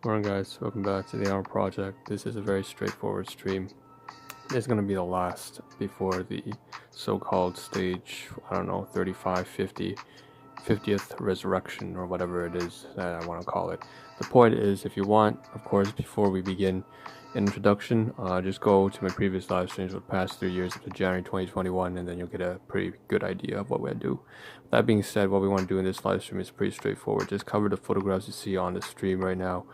Morning guys, welcome back to the Ahn Rho Project. This is a very straightforward stream. It's going to be the last before the so-called stage, 35, 50, 50th resurrection or whatever it is that I want to call it. The point is, if you want, of course, before we begin an introduction, just go to my previous live streams for the past 3 years up to January 2021, and then you'll get a pretty good idea of what we're going to do. That being said, what we want to do in this live stream is pretty straightforward. Just cover the photographs you see on the stream right now,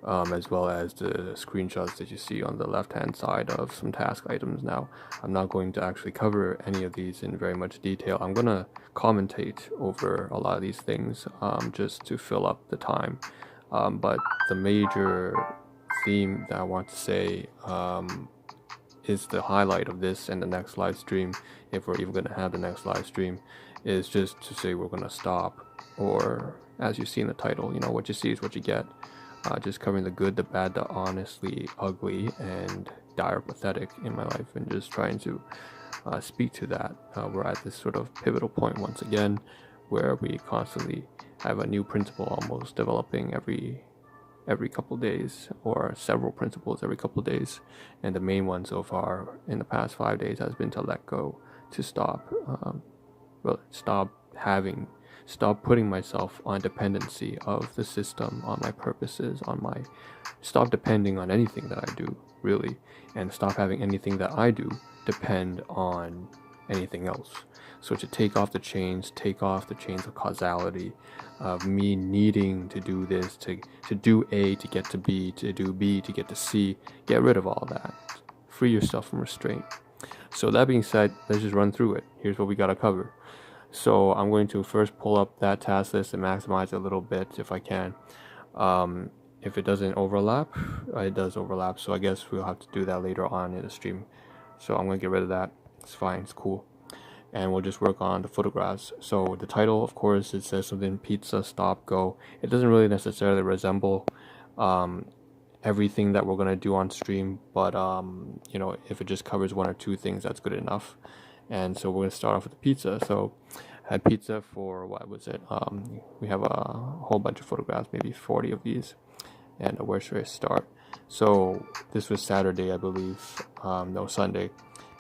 as well as the screenshots that you see on the left hand side of some task items. Now, I'm not going to actually cover any of these in very much detail. I'm going to commentate over a lot of these things just to fill up the time. But the major theme that I want to say is the highlight of this and the next live stream, if we're even going to have the next live stream, is just to say we're going to stop, or as you see in the title, what you see is what you get. Just covering the good, the bad, the honestly ugly, and dire pathetic in my life, and just trying to speak to that. We're at this sort of pivotal point once again, where we constantly have a new principle almost developing every couple days, or several principles every couple days, and the main one so far in the past 5 days has been to let go, to stop putting myself on dependency of the system, on my purposes, stop depending on anything that I do, really, and stop having anything that I do depend on anything else. So to take off the chains of causality, of me needing to do this, to do A to get to B, to do B to get to C. Get rid of all that. Free yourself from restraint. So that being said, let's just run through it. Here's what we gotta cover. So I'm going to first pull up that task list and maximize it a little bit if I can. If it doesn't overlap, it does overlap, so I guess we'll have to do that later on in the stream. So I'm going to get rid of that. It's fine, it's cool. And we'll just work on the photographs. So the title, of course, it says something pizza, stop, go. It doesn't really necessarily resemble everything that we're going to do on stream, but if it just covers one or two things, that's good enough. And so we're going to start off with the pizza. So I had pizza for, what was it? We have a whole bunch of photographs, maybe 40 of these. And where should I start? So this was Saturday, I believe. No, Sunday.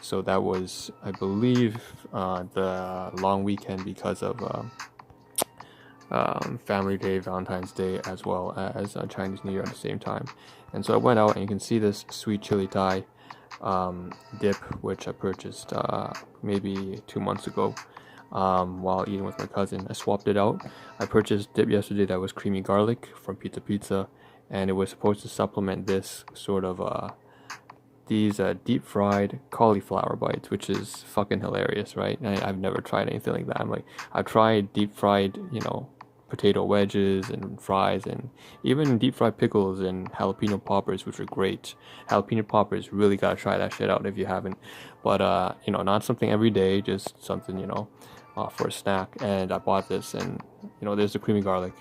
So that was, I believe, the long weekend because of Family Day, Valentine's Day, as well as Chinese New Year at the same time. And so I went out, and you can see this sweet chili Thai dip, which I purchased maybe 2 months ago while eating with my cousin. I swapped it out. I purchased dip yesterday that was creamy garlic from Pizza, and it was supposed to supplement this sort of these deep fried cauliflower bites, which is fucking hilarious, right? I've never tried anything like that. I've tried deep fried, potato wedges and fries, and even deep fried pickles and jalapeno poppers, which are great. Jalapeno poppers, really gotta try that shit out if you haven't. But not something every day, just something for a snack. And I bought this, and there's the creamy garlic.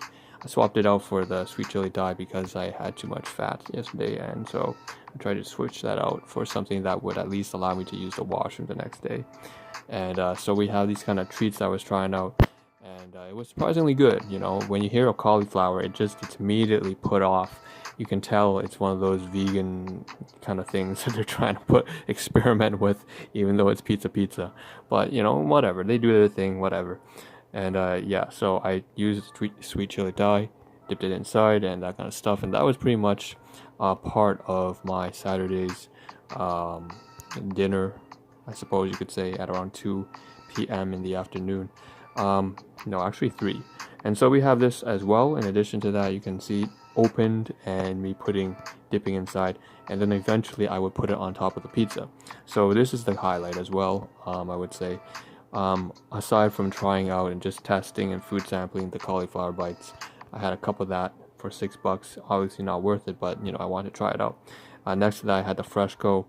I swapped it out for the sweet chili Thai because I had too much fat yesterday, and so I tried to switch that out for something that would at least allow me to use the washroom the next day. And so we have these kind of treats I was trying out, and it was surprisingly good. When you hear of cauliflower, it just gets immediately put off. You can tell it's one of those vegan kind of things that they're trying to experiment with, even though it's pizza. But whatever, they do their thing, whatever. And so I used sweet chili Thai, dipped it inside, and that kind of stuff. And that was pretty much part of my Saturday's dinner, I suppose you could say, at around 2 p.m. in the afternoon. No, actually 3. And so we have this as well. In addition to that, you can see opened and me dipping inside, and then eventually I would put it on top of the pizza. So this is the highlight as well, I would say. Aside from trying out and just testing and food sampling the cauliflower bites, I had a cup of that for $6. Obviously not worth it, but I wanted to try it out. Next to that, I had the Fresco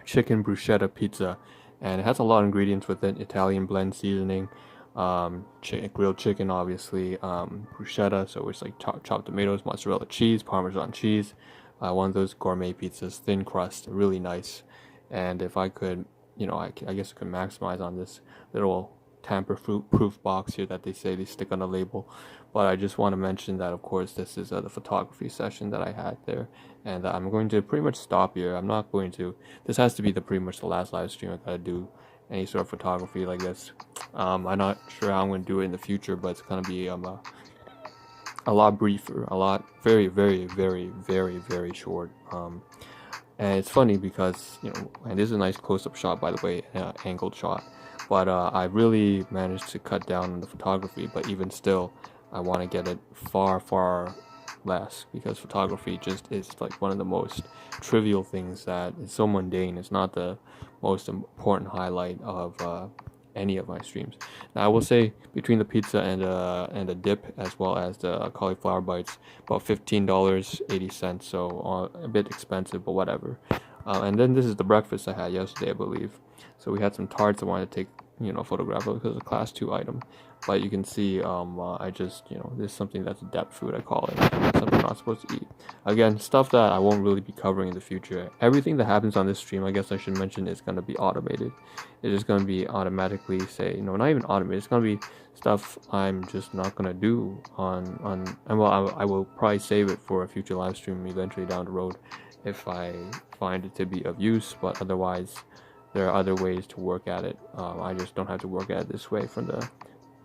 chicken bruschetta pizza, and it has a lot of ingredients with it: Italian blend seasoning, grilled chicken, obviously, bruschetta, so it's like chopped tomatoes, mozzarella cheese, Parmesan cheese. One of those gourmet pizzas, thin crust, really nice. And if I could, I guess I could maximize on this little tamper-proof box here that they say they stick on the label. But I just want to mention that, of course, this is the photography session that I had there, and I'm going to pretty much stop here. I'm not going to. This has to be the pretty much the last live stream I gotta do any sort of photography like this. I'm not sure how I'm going to do it in the future, but it's gonna be a lot briefer, a lot very, very, very, very, very short. And it's funny because, and this is a nice close-up shot, by the way, angled shot. But I really managed to cut down on the photography, but even still, I want to get it far, far less, because photography just is like one of the most trivial things that is so mundane. It's not the most important highlight of any of my streams. Now I will say between the pizza and a dip, as well as the cauliflower bites, about $15.80. So a bit expensive, but whatever. And then this is the breakfast I had yesterday, I believe. So we had some tarts I wanted to take, photograph of because it's a class 2 item. But you can see, I just, this is something that's a depth food, I call it. Something I'm not supposed to eat. Again, stuff that I won't really be covering in the future. Everything that happens on this stream, I guess I should mention, is going to be automated. It's just going to be automatically not even automated. It's going to be stuff I'm just not going to do and well, I will probably save it for a future live stream eventually down the road if I find it to be of use, but otherwise there are other ways to work at it. I just don't have to work at it this way from the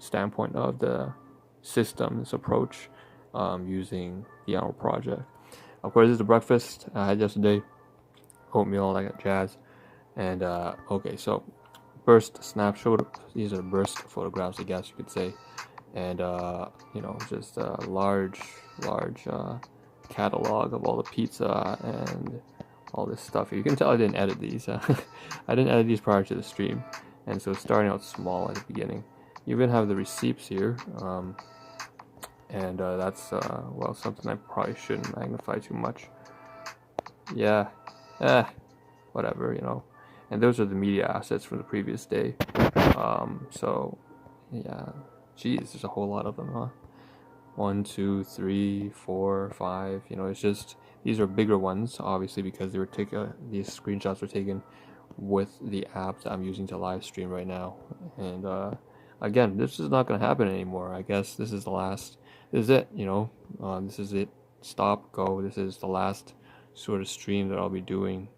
standpoint of the systems approach using the Ahn Rho Project. Of course, this is the breakfast I had yesterday, oatmeal, all that jazz. And okay, so burst snapshot. These are burst photographs, I guess you could say. And just a large catalog of all the pizza and all this stuff. You can tell I didn't edit these. I didn't edit these prior to the stream, and so starting out small at the beginning. You even have the receipts here, and that's well, something I probably shouldn't magnify too much. Yeah, whatever, And those are the media assets from the previous day. So yeah, geez, there's a whole lot of them, huh? 1, 2, 3, 4, 5. It's just these are bigger ones, obviously, because these screenshots were taken with the app that I'm using to live stream right now. And again, this is not going to happen anymore. I guess this is the last. This is it. This is it. Stop. Go. This is the last sort of stream that I'll be doing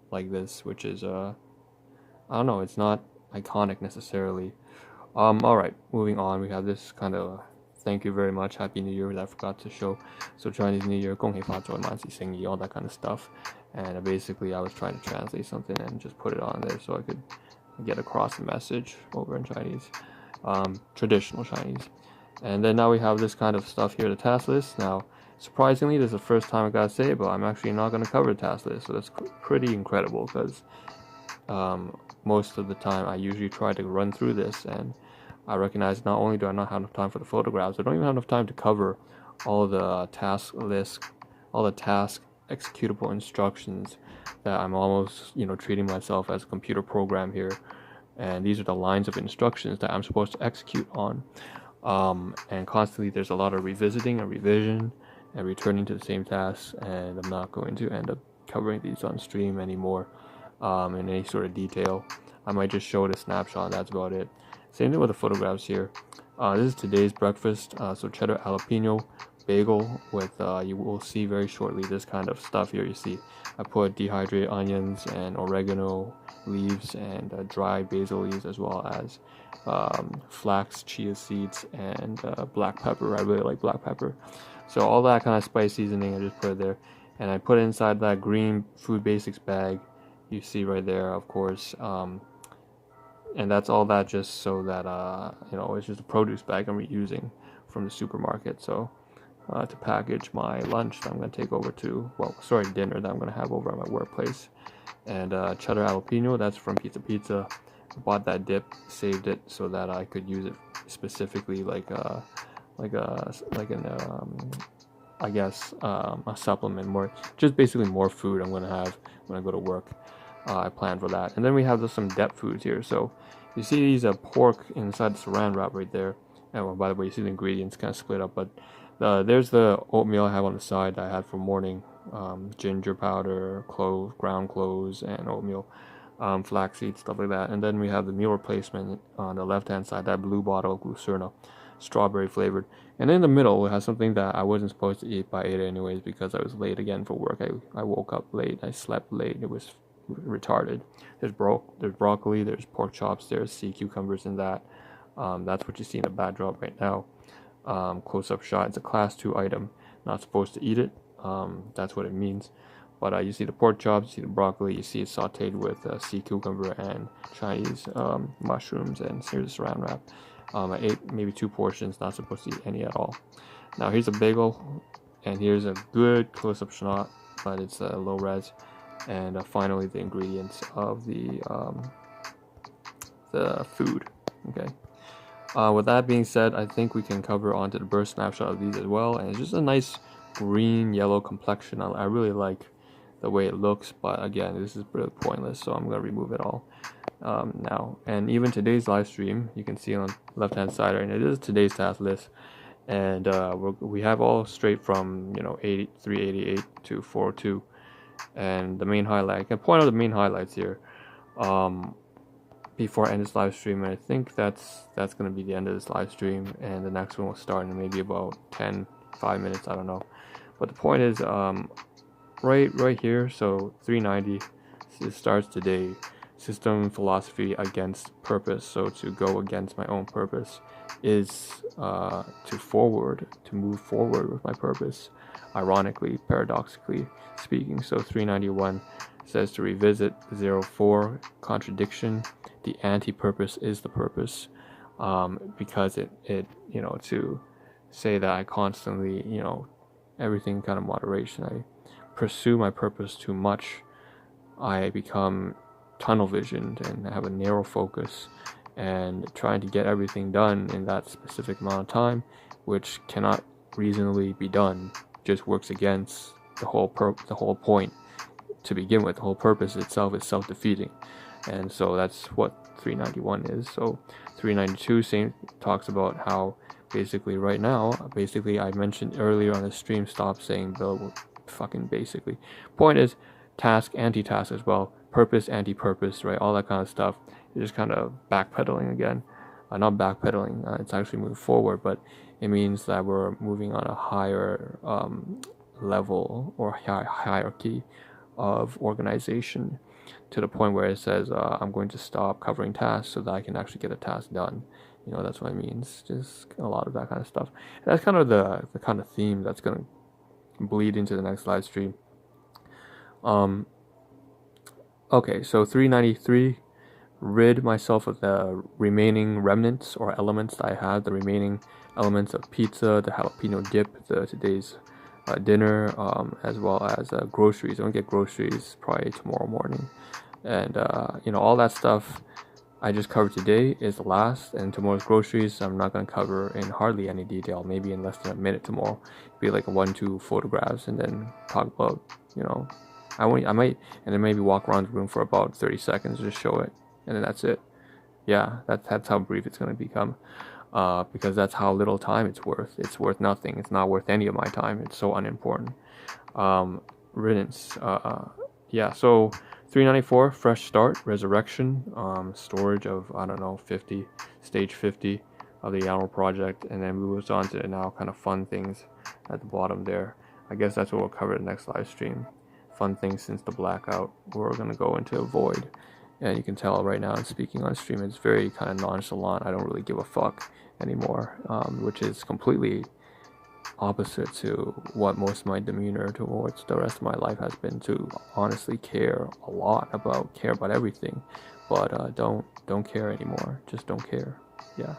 like this, which is I don't know. It's not iconic necessarily. All right. Moving on. We have this kind of. Thank you very much. Happy New Year that I forgot to show. So Chinese New Year, 恭喜发财, 万事胜意, all that kind of stuff. And basically I was trying to translate something and just put it on there so I could get across the message over in Chinese, traditional Chinese. And then now we have this kind of stuff here, the task list. Now, surprisingly, this is the first time I gotta say it, but I'm actually not gonna cover the task list. So that's pretty incredible because most of the time I usually try to run through this, and I recognize not only do I not have enough time for the photographs, I don't even have enough time to cover all the task list, all the task executable instructions that I'm almost, treating myself as a computer program here. And these are the lines of instructions that I'm supposed to execute on. And constantly there's a lot of revisiting and revision and returning to the same tasks, and I'm not going to end up covering these on stream anymore in any sort of detail. I might just show it a snapshot, that's about it. Same thing with the photographs here. This is today's breakfast. So cheddar jalapeno bagel with, you will see very shortly this kind of stuff here. You see I put dehydrated onions and oregano leaves and dried basil leaves, as well as flax, chia seeds, and black pepper. I really like black pepper. So all that kind of spice seasoning, I just put it there. And I put it inside that green food basics bag you see right there, of course. And that's all that just so that, it's just a produce bag I'm reusing from the supermarket. So to package my lunch that I'm going to take over to, dinner that I'm going to have over at my workplace. And cheddar jalapeno, that's from Pizza Pizza. I bought that dip, saved it so that I could use it specifically a supplement, just basically more food I'm going to have when I go to work. I plan for that. And then we have some depth foods here. So you see these pork inside the saran wrap right there. And by the way, you see the ingredients kind of split up. But there's the oatmeal I have on the side that I had for morning. Ginger powder, ground cloves, and oatmeal, flaxseed, stuff like that. And then we have the meal replacement on the left-hand side, that blue bottle of Glucerna. strawberry flavored. And in the middle, it has something that I wasn't supposed to eat, but I ate it anyways because I was late again for work. I woke up late, I slept late, it was retarded. There's broccoli, there's pork chops, there's sea cucumbers in that. That's what you see in the backdrop right now. Close-up shot. It's a class 2 item. Not supposed to eat it. That's what it means. But you see the pork chops, you see the broccoli, you see it sauteed with sea cucumber and Chinese mushrooms, and here's the saran wrap. I ate maybe 2 portions, not supposed to eat any at all. Now here's a bagel, and here's a good close-up shot, but it's low res. And finally the ingredients of the food. Okay. With that being said, I think we can cover onto the burst snapshot of these as well. And it's just a nice green yellow complexion. I really like the way it looks, but again, this is really pointless, so I'm going to remove it all now. And even today's live stream, you can see on the left hand side, and it is today's task list. And we have all straight from 388 to 402. And the main highlight, I can point out the main highlights here before I end this live stream, and I think that's going to be the end of this live stream, and the next one will start in maybe about 5 minutes, I don't know. But the point is right here, so 390, it starts today. System philosophy against purpose. So to go against my own purpose is to move forward with my purpose, ironically, paradoxically speaking. So 391 says to revisit 04 contradiction. The anti-purpose is the purpose, because it to say that I constantly, everything kind of moderation. I pursue my purpose too much, I become tunnel visioned and have a narrow focus, and trying to get everything done in that specific amount of time, which cannot reasonably be done, just works against the whole point to begin with. The whole purpose itself is self-defeating, and so that's what 391 is. So 392 talks about how basically right now, I mentioned earlier on the stream, stop saying Bill, fucking basically. Point is, task, anti-task as well, purpose, anti-purpose, right? All that kind of stuff. You're just kind of backpedaling again. Not backpedaling, it's actually moving forward, but it means that we're moving on a higher level or hierarchy of organization, to the point where it says I'm going to stop covering tasks so that I can actually get a task done. That's what it means. Just a lot of that kind of stuff. And that's kind of the kind of theme that's going to bleed into the next live stream. Okay, so 393, rid myself of the remaining remnants or elements that I have, the remaining elements of pizza, the jalapeno dip, today's dinner, as well as groceries. I'm gonna get groceries probably tomorrow morning, and all that stuff I just covered today is the last, and tomorrow's groceries I'm not gonna cover in hardly any detail, maybe in less than a minute tomorrow. Be like 1-2 photographs, and then talk about I might, and then maybe walk around the room for about 30 seconds, just show it, and then that's it. Yeah, that's how brief it's gonna become. Because that's how little time it's worth. It's worth nothing. It's not worth any of my time. It's so unimportant. Riddance. Yeah, so 394, fresh start, resurrection, storage of, 50, stage 50 of the Ahn Rho Project, and then we move on to the now kind of fun things at the bottom there. I guess that's what we'll cover in the next live stream. Fun things since the blackout. We're going to go into a void. And you can tell right now I'm speaking on stream, it's very kind of nonchalant. I don't really give a fuck anymore, which is completely opposite to what most of my demeanor towards the rest of my life has been, to honestly care about everything, but don't care anymore. Just don't care. Yeah.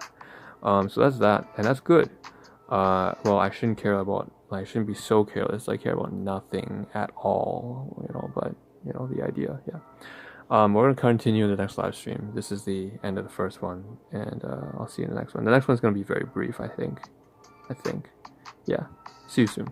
So that's that, and that's good. Well, I shouldn't be so careless. I care about nothing at all, but the idea, yeah. We're going to continue in the next live stream. This is the end of the first one, and I'll see you in the next one. The next one's going to be very brief, I think. Yeah. See you soon.